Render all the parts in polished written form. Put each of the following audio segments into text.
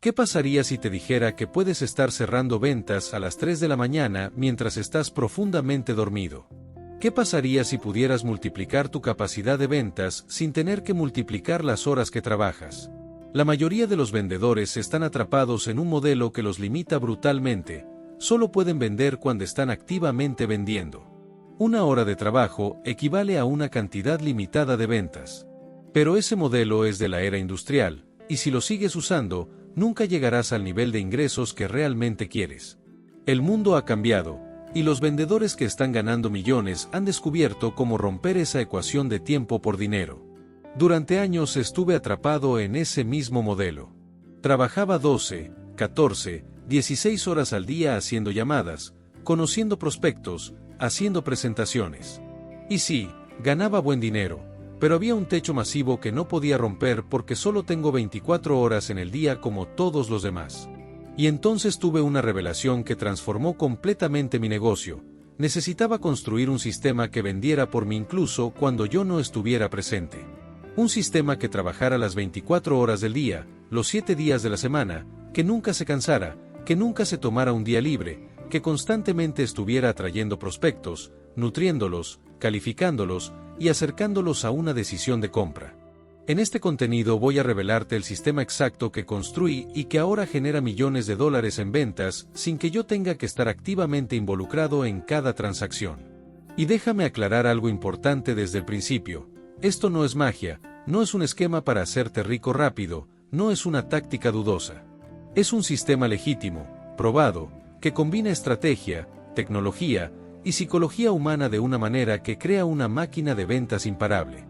¿Qué pasaría si te dijera que puedes estar cerrando ventas a las 3 de la mañana mientras estás profundamente dormido? ¿Qué pasaría si pudieras multiplicar tu capacidad de ventas sin tener que multiplicar las horas que trabajas? La mayoría de los vendedores están atrapados en un modelo que los limita brutalmente. Solo pueden vender cuando están activamente vendiendo. Una hora de trabajo equivale a una cantidad limitada de ventas. Pero ese modelo es de la era industrial, y si lo sigues usando, nunca llegarás al nivel de ingresos que realmente quieres. El mundo ha cambiado, y los vendedores que están ganando millones han descubierto cómo romper esa ecuación de tiempo por dinero. Durante años estuve atrapado en ese mismo modelo. Trabajaba 12, 14, 16 horas al día haciendo llamadas, conociendo prospectos, haciendo presentaciones. Y sí, ganaba buen dinero, pero había un techo masivo que no podía romper porque solo tengo 24 horas en el día como todos los demás. Y entonces tuve una revelación que transformó completamente mi negocio. Necesitaba construir un sistema que vendiera por mí incluso cuando yo no estuviera presente. Un sistema que trabajara las 24 horas del día, los 7 días de la semana, que nunca se cansara, que nunca se tomara un día libre, que constantemente estuviera atrayendo prospectos, nutriéndolos, calificándolos y acercándolos a una decisión de compra. En este contenido voy a revelarte el sistema exacto que construí y que ahora genera millones de dólares en ventas sin que yo tenga que estar activamente involucrado en cada transacción. Y déjame aclarar algo importante desde el principio. Esto no es magia, no es un esquema para hacerte rico rápido, no es una táctica dudosa. Es un sistema legítimo, probado, que combina estrategia, tecnología y psicología humana de una manera que crea una máquina de ventas imparable.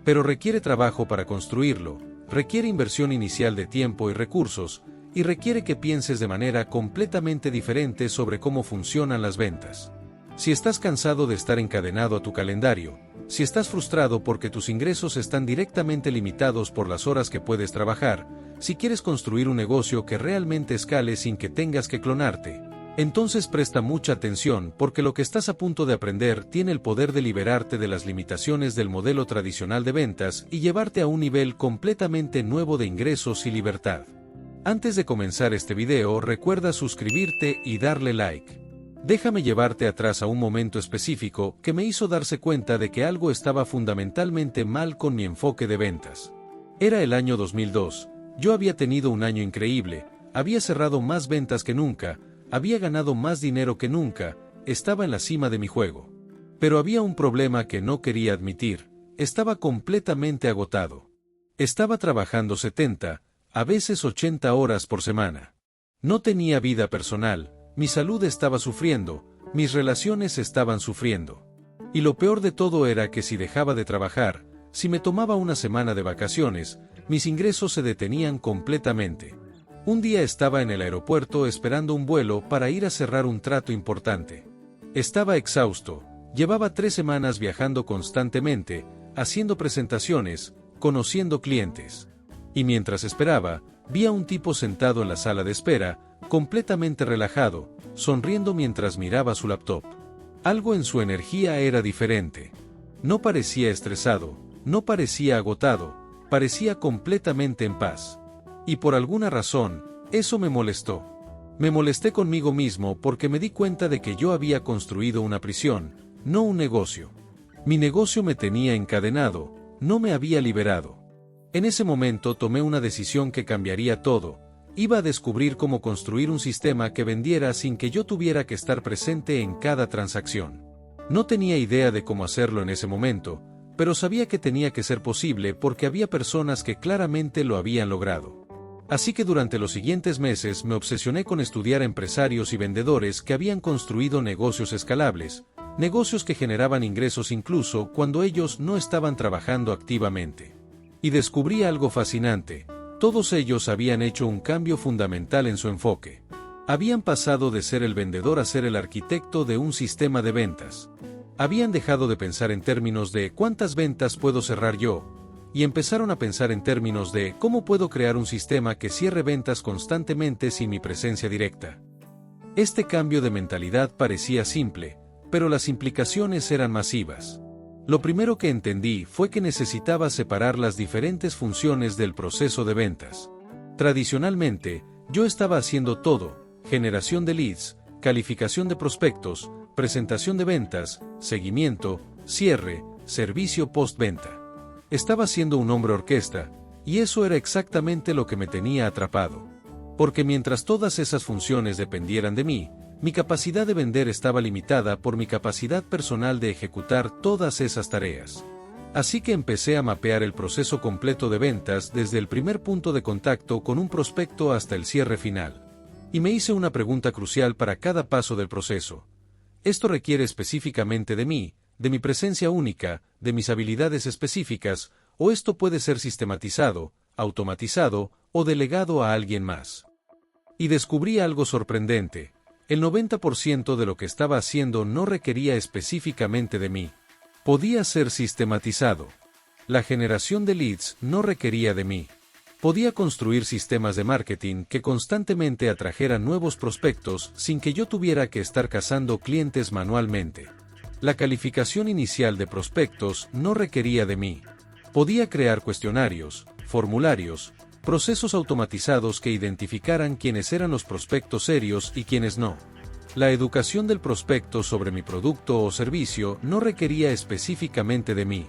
Pero requiere trabajo para construirlo, requiere inversión inicial de tiempo y recursos, y requiere que pienses de manera completamente diferente sobre cómo funcionan las ventas. Si estás cansado de estar encadenado a tu calendario, si estás frustrado porque tus ingresos están directamente limitados por las horas que puedes trabajar, si quieres construir un negocio que realmente escale sin que tengas que clonarte, entonces presta mucha atención porque lo que estás a punto de aprender tiene el poder de liberarte de las limitaciones del modelo tradicional de ventas y llevarte a un nivel completamente nuevo de ingresos y libertad. Antes de comenzar este video, recuerda suscribirte y darle like. Déjame llevarte atrás a un momento específico que me hizo darse cuenta de que algo estaba fundamentalmente mal con mi enfoque de ventas. Era el año 2002, yo había tenido un año increíble, había cerrado más ventas que nunca, había ganado más dinero que nunca, estaba en la cima de mi juego. Pero había un problema que no quería admitir, estaba completamente agotado. Estaba trabajando 70, a veces 80 horas por semana. No tenía vida personal. Mi salud estaba sufriendo, mis relaciones estaban sufriendo. Y lo peor de todo era que si dejaba de trabajar, si me tomaba una semana de vacaciones, mis ingresos se detenían completamente. Un día estaba en el aeropuerto esperando un vuelo para ir a cerrar un trato importante. Estaba exhausto, llevaba 3 semanas viajando constantemente, haciendo presentaciones, conociendo clientes. Y mientras esperaba, vi a un tipo sentado en la sala de espera, completamente relajado, sonriendo mientras miraba su laptop. Algo en su energía era diferente. No parecía estresado, no parecía agotado, parecía completamente en paz. Y por alguna razón, eso me molestó. Me molesté conmigo mismo porque me di cuenta de que yo había construido una prisión, no un negocio. Mi negocio me tenía encadenado, no me había liberado. En ese momento tomé una decisión que cambiaría todo. Iba a descubrir cómo construir un sistema que vendiera sin que yo tuviera que estar presente en cada transacción. No tenía idea de cómo hacerlo en ese momento, pero sabía que tenía que ser posible porque había personas que claramente lo habían logrado. Así que durante los siguientes meses me obsesioné con estudiar a empresarios y vendedores que habían construido negocios escalables, negocios que generaban ingresos incluso cuando ellos no estaban trabajando activamente. Y descubrí algo fascinante. Todos ellos habían hecho un cambio fundamental en su enfoque. Habían pasado de ser el vendedor a ser el arquitecto de un sistema de ventas. Habían dejado de pensar en términos de ¿cuántas ventas puedo cerrar yo? Y empezaron a pensar en términos de ¿cómo puedo crear un sistema que cierre ventas constantemente sin mi presencia directa? Este cambio de mentalidad parecía simple, pero las implicaciones eran masivas. Lo primero que entendí fue que necesitaba separar las diferentes funciones del proceso de ventas. Tradicionalmente, Yo estaba haciendo todo: generación de leads, calificación de prospectos, presentación de ventas, seguimiento, cierre, servicio postventa. Estaba siendo un hombre orquesta, y eso era exactamente lo que me tenía atrapado. Porque mientras todas esas funciones dependieran de mí, mi capacidad de vender estaba limitada por mi capacidad personal de ejecutar todas esas tareas. Así que empecé a mapear el proceso completo de ventas desde el primer punto de contacto con un prospecto hasta el cierre final. Y me hice una pregunta crucial para cada paso del proceso. ¿Esto requiere específicamente de mí, de mi presencia única, de mis habilidades específicas, o esto puede ser sistematizado, automatizado o delegado a alguien más? Y descubrí algo sorprendente: el 90% de lo que estaba haciendo no requería específicamente de mí. Podía ser sistematizado. La generación de leads no requería de mí. Podía construir sistemas de marketing que constantemente atrajeran nuevos prospectos sin que yo tuviera que estar cazando clientes manualmente. La calificación inicial de prospectos no requería de mí. Podía crear cuestionarios, formularios, procesos automatizados que identificaran quiénes eran los prospectos serios y quiénes no. La educación del prospecto sobre mi producto o servicio no requería específicamente de mí.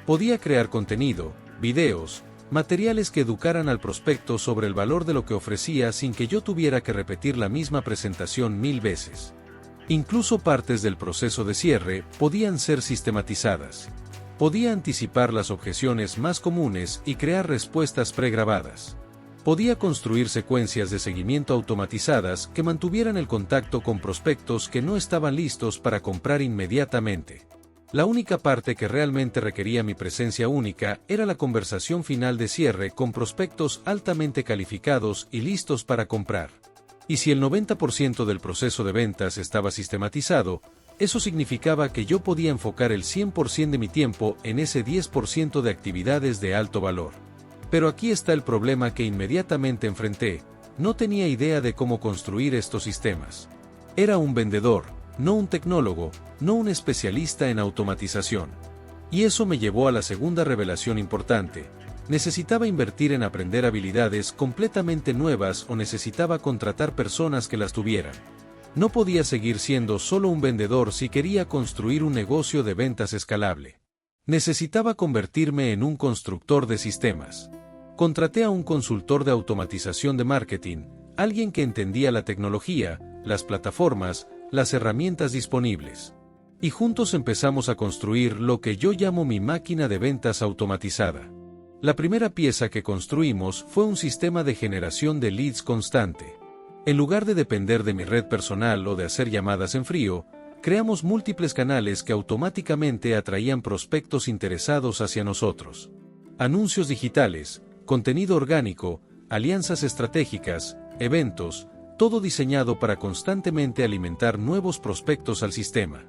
Podía crear contenido, videos, materiales que educaran al prospecto sobre el valor de lo que ofrecía sin que yo tuviera que repetir la misma presentación 1000 veces. Incluso partes del proceso de cierre podían ser sistematizadas. Podía anticipar las objeciones más comunes y crear respuestas pregrabadas. Podía construir secuencias de seguimiento automatizadas que mantuvieran el contacto con prospectos que no estaban listos para comprar inmediatamente. La única parte que realmente requería mi presencia única era la conversación final de cierre con prospectos altamente calificados y listos para comprar. Y si el 90% del proceso de ventas estaba sistematizado, eso significaba que yo podía enfocar el 100% de mi tiempo en ese 10% de actividades de alto valor. Pero aquí está el problema que inmediatamente enfrenté: no tenía idea de cómo construir estos sistemas. Era un vendedor, no un tecnólogo, no un especialista en automatización. Y eso me llevó a la segunda revelación importante: necesitaba invertir en aprender habilidades completamente nuevas o necesitaba contratar personas que las tuvieran. No podía seguir siendo solo un vendedor si quería construir un negocio de ventas escalable. Necesitaba convertirme en un constructor de sistemas. Contraté a un consultor de automatización de marketing, alguien que entendía la tecnología, las plataformas, las herramientas disponibles. Y juntos empezamos a construir lo que yo llamo mi máquina de ventas automatizada. La primera pieza que construimos fue un sistema de generación de leads constante. En lugar de depender de mi red personal o de hacer llamadas en frío, creamos múltiples canales que automáticamente atraían prospectos interesados hacia nosotros. Anuncios digitales, contenido orgánico, alianzas estratégicas, eventos, todo diseñado para constantemente alimentar nuevos prospectos al sistema.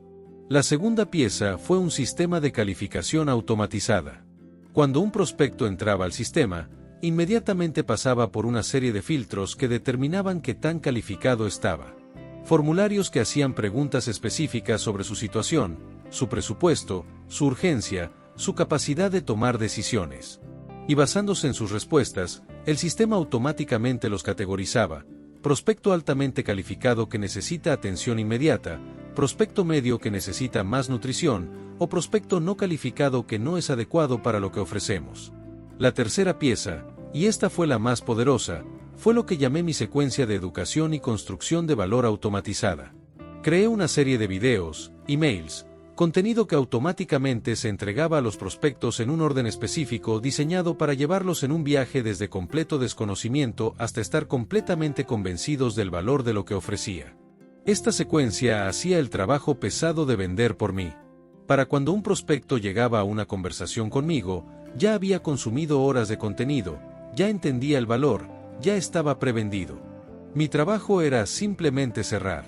La segunda pieza fue un sistema de calificación automatizada. Cuando un prospecto entraba al sistema, inmediatamente pasaba por una serie de filtros que determinaban qué tan calificado estaba. Formularios que hacían preguntas específicas sobre su situación, su presupuesto, su urgencia, su capacidad de tomar decisiones. Y basándose en sus respuestas, el sistema automáticamente los categorizaba: prospecto altamente calificado que necesita atención inmediata, prospecto medio que necesita más nutrición, o prospecto no calificado que no es adecuado para lo que ofrecemos. La tercera pieza, y esta fue la más poderosa, fue lo que llamé mi secuencia de educación y construcción de valor automatizada. Creé una serie de videos, emails, contenido que automáticamente se entregaba a los prospectos en un orden específico diseñado para llevarlos en un viaje desde completo desconocimiento hasta estar completamente convencidos del valor de lo que ofrecía. Esta secuencia hacía el trabajo pesado de vender por mí. Para cuando un prospecto llegaba a una conversación conmigo, ya había consumido horas de contenido, ya entendía el valor, ya estaba prevendido. Mi trabajo era simplemente cerrar.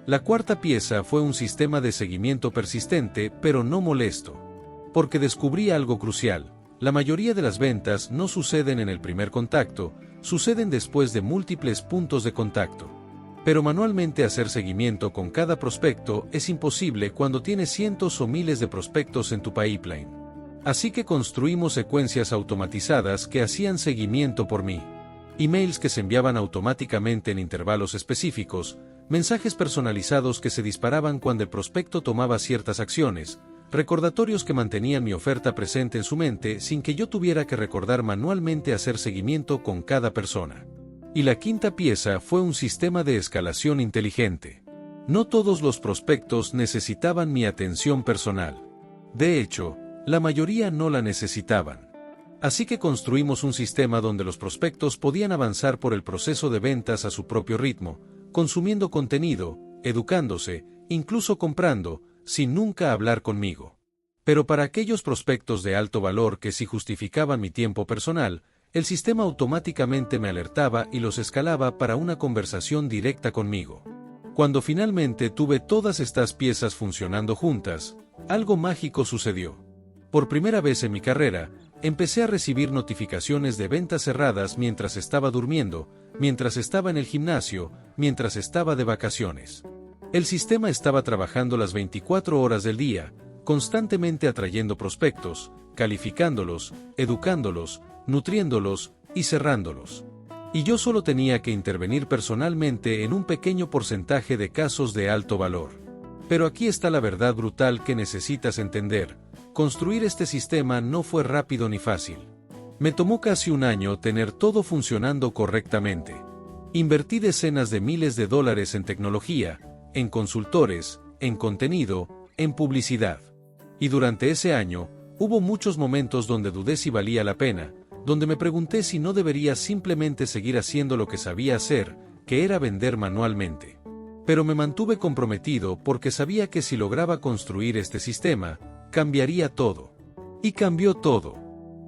La cuarta pieza fue un sistema de seguimiento persistente, pero no molesto. Porque descubrí algo crucial: la mayoría de las ventas no suceden en el primer contacto, suceden después de múltiples puntos de contacto. Pero manualmente hacer seguimiento con cada prospecto es imposible cuando tienes cientos o miles de prospectos en tu pipeline. Así que construimos secuencias automatizadas que hacían seguimiento por mí. emails que se enviaban automáticamente en intervalos específicos, mensajes personalizados que se disparaban cuando el prospecto tomaba ciertas acciones, recordatorios que mantenían mi oferta presente en su mente sin que yo tuviera que recordar manualmente hacer seguimiento con cada persona. Y la quinta pieza fue un sistema de escalación inteligente. No todos los prospectos necesitaban mi atención personal. De hecho, la mayoría no la necesitaban. Así que construimos un sistema donde los prospectos podían avanzar por el proceso de ventas a su propio ritmo, consumiendo contenido, educándose, incluso comprando, sin nunca hablar conmigo. Pero para aquellos prospectos de alto valor que sí justificaban mi tiempo personal, el sistema automáticamente me alertaba y los escalaba para una conversación directa conmigo. Cuando finalmente tuve todas estas piezas funcionando juntas, algo mágico sucedió. Por primera vez en mi carrera, empecé a recibir notificaciones de ventas cerradas mientras estaba durmiendo, mientras estaba en el gimnasio, mientras estaba de vacaciones. El sistema estaba trabajando las 24 horas del día, constantemente atrayendo prospectos, calificándolos, educándolos, nutriéndolos y cerrándolos. Y yo solo tenía que intervenir personalmente en un pequeño porcentaje de casos de alto valor. Pero aquí está la verdad brutal que necesitas entender. Construir este sistema no fue rápido ni fácil. Me tomó casi un año tener todo funcionando correctamente. Invertí decenas de miles de dólares en tecnología, en consultores, en contenido, en publicidad. Y durante ese año, hubo muchos momentos donde dudé si valía la pena, donde me pregunté si no debería simplemente seguir haciendo lo que sabía hacer, que era vender manualmente. Pero me mantuve comprometido porque sabía que si lograba construir este sistema, cambiaría todo. Y cambió todo.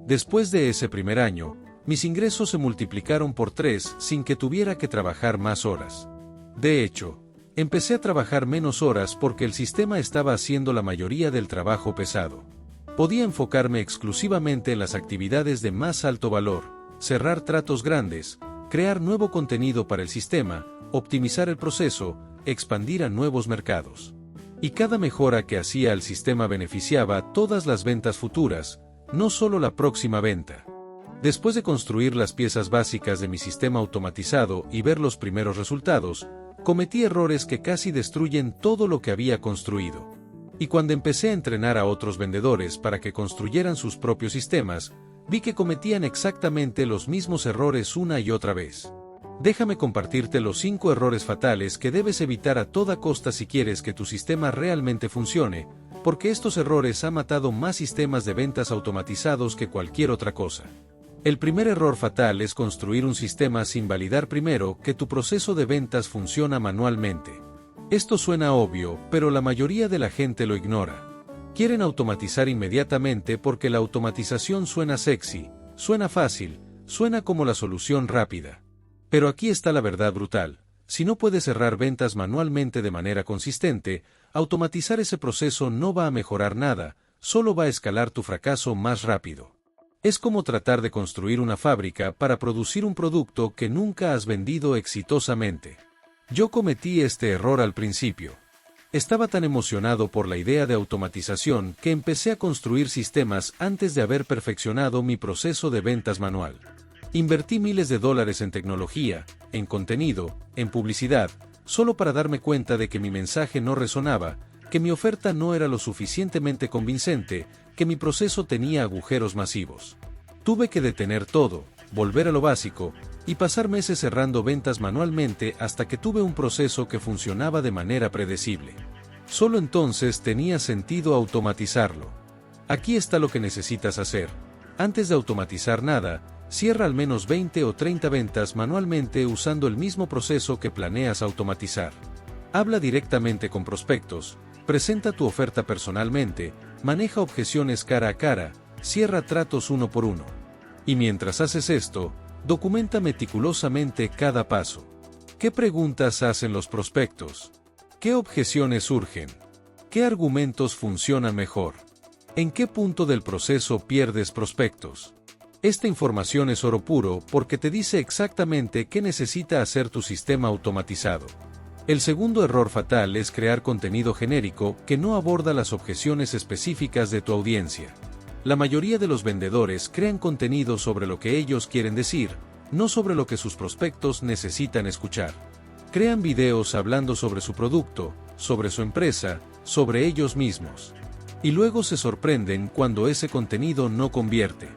Después de ese primer año, mis ingresos se multiplicaron por 3 sin que tuviera que trabajar más horas. De hecho, empecé a trabajar menos horas porque el sistema estaba haciendo la mayoría del trabajo pesado. Podía enfocarme exclusivamente en las actividades de más alto valor, cerrar tratos grandes, crear nuevo contenido para el sistema, optimizar el proceso, expandir a nuevos mercados. Y cada mejora que hacía al sistema beneficiaba a todas las ventas futuras, no solo la próxima venta. Después de construir las piezas básicas de mi sistema automatizado y ver los primeros resultados, cometí errores que casi destruyen todo lo que había construido. Y cuando empecé a entrenar a otros vendedores para que construyeran sus propios sistemas, vi que cometían exactamente los mismos errores una y otra vez. Déjame compartirte los 5 errores fatales que debes evitar a toda costa si quieres que tu sistema realmente funcione, porque estos errores han matado más sistemas de ventas automatizados que cualquier otra cosa. El primer error fatal es construir un sistema sin validar primero que tu proceso de ventas funciona manualmente. Esto suena obvio, pero la mayoría de la gente lo ignora. Quieren automatizar inmediatamente porque la automatización suena sexy, suena fácil, suena como la solución rápida. Pero aquí está la verdad brutal. Si no puedes cerrar ventas manualmente de manera consistente, automatizar ese proceso no va a mejorar nada, solo va a escalar tu fracaso más rápido. Es como tratar de construir una fábrica para producir un producto que nunca has vendido exitosamente. Yo cometí este error al principio. Estaba tan emocionado por la idea de automatización que empecé a construir sistemas antes de haber perfeccionado mi proceso de ventas manual. Invertí miles de dólares en tecnología, en contenido, en publicidad, solo para darme cuenta de que mi mensaje no resonaba, que mi oferta no era lo suficientemente convincente, que mi proceso tenía agujeros masivos. Tuve que detener todo, volver a lo básico, y pasar meses cerrando ventas manualmente hasta que tuve un proceso que funcionaba de manera predecible. Solo entonces tenía sentido automatizarlo. Aquí está lo que necesitas hacer. Antes de automatizar nada, cierra al menos 20 o 30 ventas manualmente usando el mismo proceso que planeas automatizar. Habla directamente con prospectos, presenta tu oferta personalmente, maneja objeciones cara a cara, cierra tratos uno por uno. Y mientras haces esto, documenta meticulosamente cada paso. ¿Qué preguntas hacen los prospectos? ¿Qué objeciones surgen? ¿Qué argumentos funcionan mejor? ¿En qué punto del proceso pierdes prospectos? Esta información es oro puro porque te dice exactamente qué necesita hacer tu sistema automatizado. El segundo error fatal es crear contenido genérico que no aborda las objeciones específicas de tu audiencia. La mayoría de los vendedores crean contenido sobre lo que ellos quieren decir, no sobre lo que sus prospectos necesitan escuchar. Crean videos hablando sobre su producto, sobre su empresa, sobre ellos mismos. Y luego se sorprenden cuando ese contenido no convierte.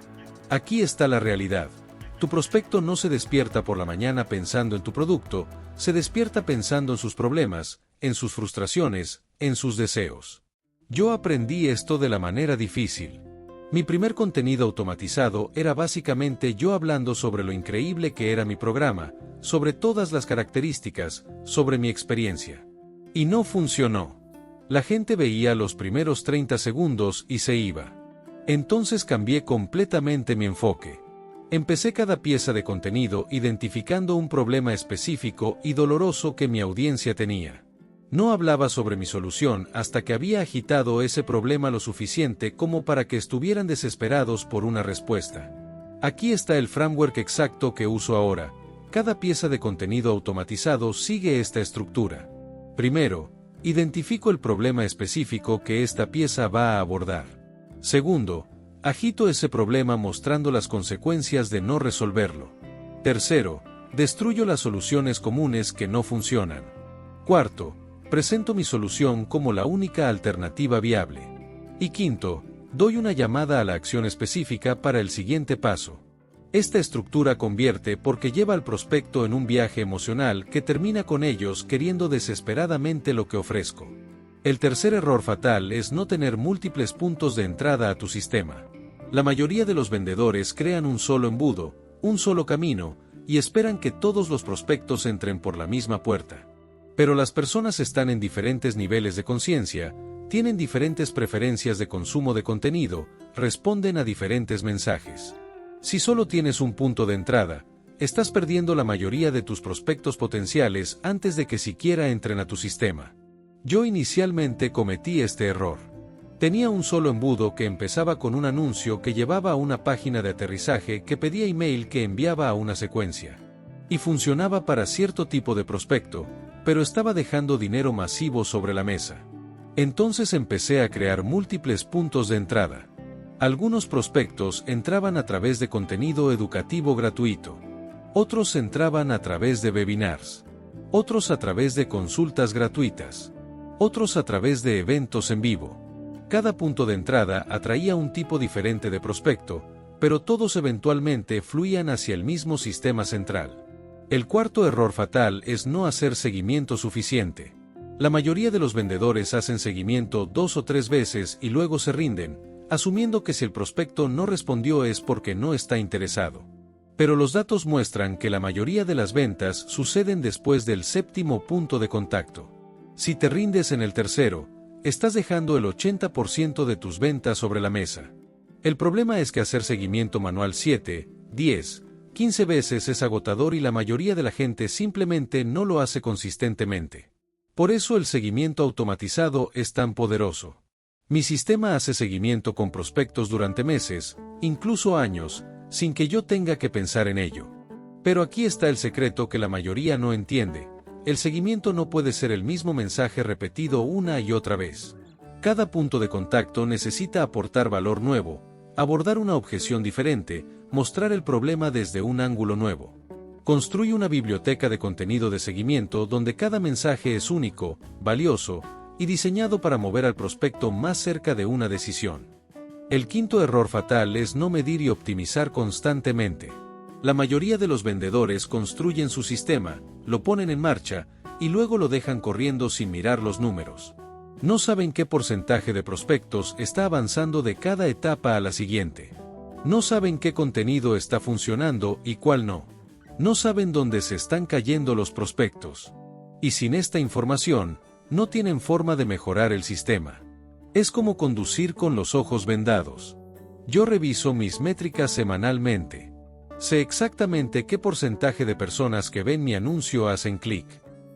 Aquí está la realidad. Tu prospecto no se despierta por la mañana pensando en tu producto, se despierta pensando en sus problemas, en sus frustraciones, en sus deseos. Yo aprendí esto de la manera difícil. Mi primer contenido automatizado era básicamente yo hablando sobre lo increíble que era mi programa, sobre todas las características, sobre mi experiencia. Y no funcionó. La gente veía los primeros 30 segundos y se iba. Entonces cambié completamente mi enfoque. Empecé cada pieza de contenido identificando un problema específico y doloroso que mi audiencia tenía. No hablaba sobre mi solución hasta que había agitado ese problema lo suficiente como para que estuvieran desesperados por una respuesta. Aquí está el framework exacto que uso ahora. Cada pieza de contenido automatizado sigue esta estructura. Primero, identifico el problema específico que esta pieza va a abordar. Segundo, agito ese problema mostrando las consecuencias de no resolverlo. Tercero, destruyo las soluciones comunes que no funcionan. Cuarto, presento mi solución como la única alternativa viable. Y quinto, doy una llamada a la acción específica para el siguiente paso. Esta estructura convierte porque lleva al prospecto en un viaje emocional que termina con ellos queriendo desesperadamente lo que ofrezco. El tercer error fatal es no tener múltiples puntos de entrada a tu sistema. La mayoría de los vendedores crean un solo embudo, un solo camino, y esperan que todos los prospectos entren por la misma puerta. Pero las personas están en diferentes niveles de conciencia, tienen diferentes preferencias de consumo de contenido, responden a diferentes mensajes. Si solo tienes un punto de entrada, estás perdiendo la mayoría de tus prospectos potenciales antes de que siquiera entren a tu sistema. Yo inicialmente cometí este error. Tenía un solo embudo que empezaba con un anuncio que llevaba a una página de aterrizaje que pedía email que enviaba a una secuencia. Y funcionaba para cierto tipo de prospecto, pero estaba dejando dinero masivo sobre la mesa. Entonces empecé a crear múltiples puntos de entrada. Algunos prospectos entraban a través de contenido educativo gratuito. Otros entraban a través de webinars. Otros a través de consultas gratuitas. Otros a través de eventos en vivo. Cada punto de entrada atraía un tipo diferente de prospecto, pero todos eventualmente fluían hacia el mismo sistema central. El cuarto error fatal es no hacer seguimiento suficiente. La mayoría de los vendedores hacen seguimiento 2 o 3 veces y luego se rinden, asumiendo que si el prospecto no respondió es porque no está interesado. Pero los datos muestran que la mayoría de las ventas suceden después del séptimo punto de contacto. Si te rindes en el tercero, estás dejando el 80% de tus ventas sobre la mesa. El problema es que hacer seguimiento manual 7, 10, 15 veces es agotador y la mayoría de la gente simplemente no lo hace consistentemente. Por eso el seguimiento automatizado es tan poderoso. Mi sistema hace seguimiento con prospectos durante meses, incluso años, sin que yo tenga que pensar en ello. Pero aquí está el secreto que la mayoría no entiende. El seguimiento no puede ser el mismo mensaje repetido una y otra vez. Cada punto de contacto necesita aportar valor nuevo, abordar una objeción diferente, mostrar el problema desde un ángulo nuevo. Construye una biblioteca de contenido de seguimiento donde cada mensaje es único, valioso, y diseñado para mover al prospecto más cerca de una decisión. El quinto error fatal es no medir y optimizar constantemente. La mayoría de los vendedores construyen su sistema, lo ponen en marcha, y luego lo dejan corriendo sin mirar los números. No saben qué porcentaje de prospectos está avanzando de cada etapa a la siguiente. No saben qué contenido está funcionando y cuál no. No saben dónde se están cayendo los prospectos. Y sin esta información, no tienen forma de mejorar el sistema. Es como conducir con los ojos vendados. Yo reviso mis métricas semanalmente. Sé exactamente qué porcentaje de personas que ven mi anuncio hacen clic.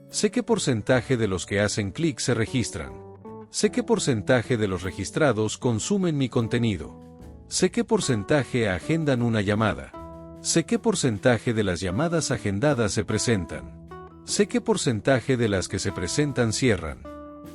Sé qué porcentaje de los que hacen clic se registran. Sé qué porcentaje de los registrados consumen mi contenido. Sé qué porcentaje agendan una llamada. Sé qué porcentaje de las llamadas agendadas se presentan. Sé qué porcentaje de las que se presentan cierran.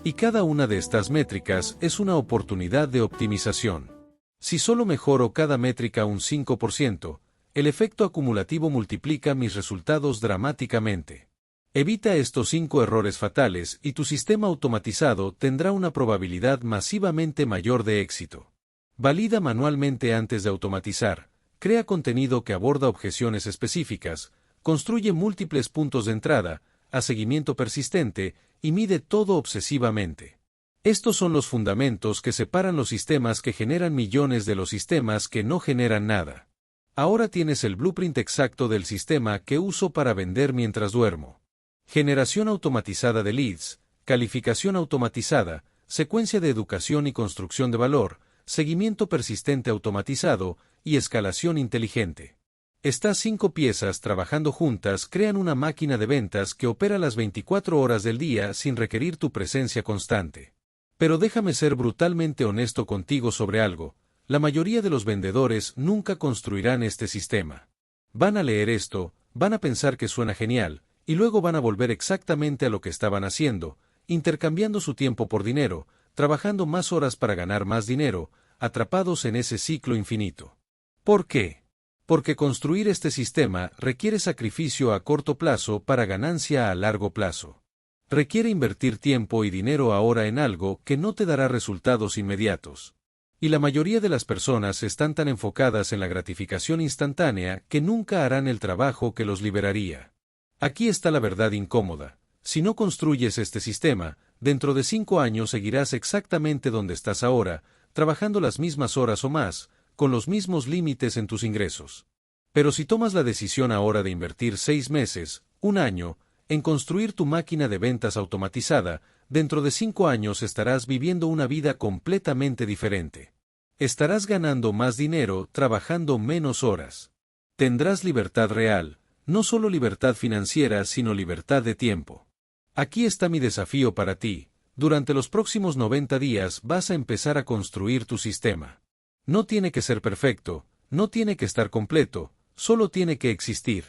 Y cada una de estas métricas es una oportunidad de optimización. Si solo mejoro cada métrica un 5%, el efecto acumulativo multiplica mis resultados dramáticamente. Evita estos 5 errores fatales y tu sistema automatizado tendrá una probabilidad masivamente mayor de éxito. Valida manualmente antes de automatizar, crea contenido que aborda objeciones específicas, construye múltiples puntos de entrada, haz seguimiento persistente y mide todo obsesivamente. Estos son los fundamentos que separan los sistemas que generan millones de los sistemas que no generan nada. Ahora tienes el blueprint exacto del sistema que uso para vender mientras duermo. Generación automatizada de leads, calificación automatizada, secuencia de educación y construcción de valor, seguimiento persistente automatizado y escalación inteligente. Estas 5 piezas trabajando juntas crean una máquina de ventas que opera las 24 horas del día sin requerir tu presencia constante. Pero déjame ser brutalmente honesto contigo sobre algo. La mayoría de los vendedores nunca construirán este sistema. Van a leer esto, van a pensar que suena genial, y luego van a volver exactamente a lo que estaban haciendo, intercambiando su tiempo por dinero, trabajando más horas para ganar más dinero, atrapados en ese ciclo infinito. ¿Por qué? Porque construir este sistema requiere sacrificio a corto plazo para ganancia a largo plazo. Requiere invertir tiempo y dinero ahora en algo que no te dará resultados inmediatos. Y la mayoría de las personas están tan enfocadas en la gratificación instantánea que nunca harán el trabajo que los liberaría. Aquí está la verdad incómoda. Si no construyes este sistema, dentro de 5 años seguirás exactamente donde estás ahora, trabajando las mismas horas o más, con los mismos límites en tus ingresos. Pero si tomas la decisión ahora de invertir 6 meses, 1 año, en construir tu máquina de ventas automatizada, dentro de 5 años estarás viviendo una vida completamente diferente. Estarás ganando más dinero trabajando menos horas. Tendrás libertad real, no solo libertad financiera sino libertad de tiempo. Aquí está mi desafío para ti. Durante los próximos 90 días vas a empezar a construir tu sistema. No tiene que ser perfecto, no tiene que estar completo, solo tiene que existir.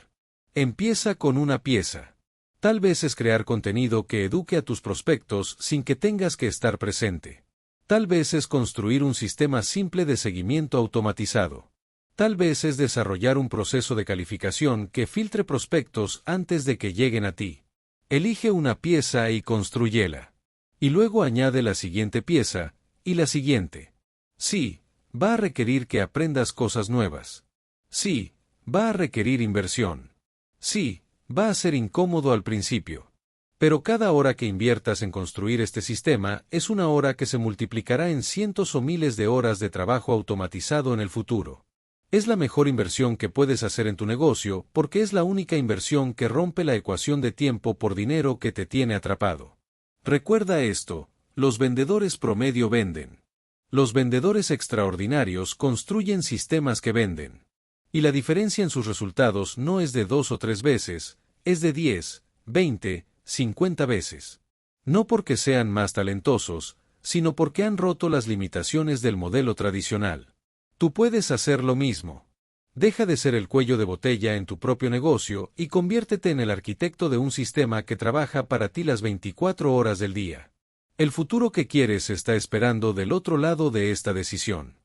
Empieza con una pieza. Tal vez es crear contenido que eduque a tus prospectos sin que tengas que estar presente. Tal vez es construir un sistema simple de seguimiento automatizado. Tal vez es desarrollar un proceso de calificación que filtre prospectos antes de que lleguen a ti. Elige una pieza y constrúyela. Y luego añade la siguiente pieza, y la siguiente. Sí, va a requerir que aprendas cosas nuevas. Sí, va a requerir inversión. Sí, va a ser incómodo al principio. Pero cada hora que inviertas en construir este sistema es una hora que se multiplicará en cientos o miles de horas de trabajo automatizado en el futuro. Es la mejor inversión que puedes hacer en tu negocio porque es la única inversión que rompe la ecuación de tiempo por dinero que te tiene atrapado. Recuerda esto, los vendedores promedio venden. Los vendedores extraordinarios construyen sistemas que venden. Y la diferencia en sus resultados no es de 2 o 3 veces, es de 10, 20, 50 veces. No porque sean más talentosos, sino porque han roto las limitaciones del modelo tradicional. Tú puedes hacer lo mismo. Deja de ser el cuello de botella en tu propio negocio y conviértete en el arquitecto de un sistema que trabaja para ti las 24 horas del día. El futuro que quieres está esperando del otro lado de esta decisión.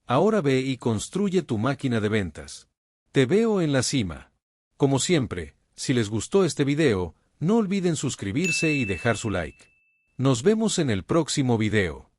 Ahora ve y construye tu máquina de ventas. Te veo en la cima. Como siempre, si les gustó este video, no olviden suscribirse y dejar su like. Nos vemos en el próximo video.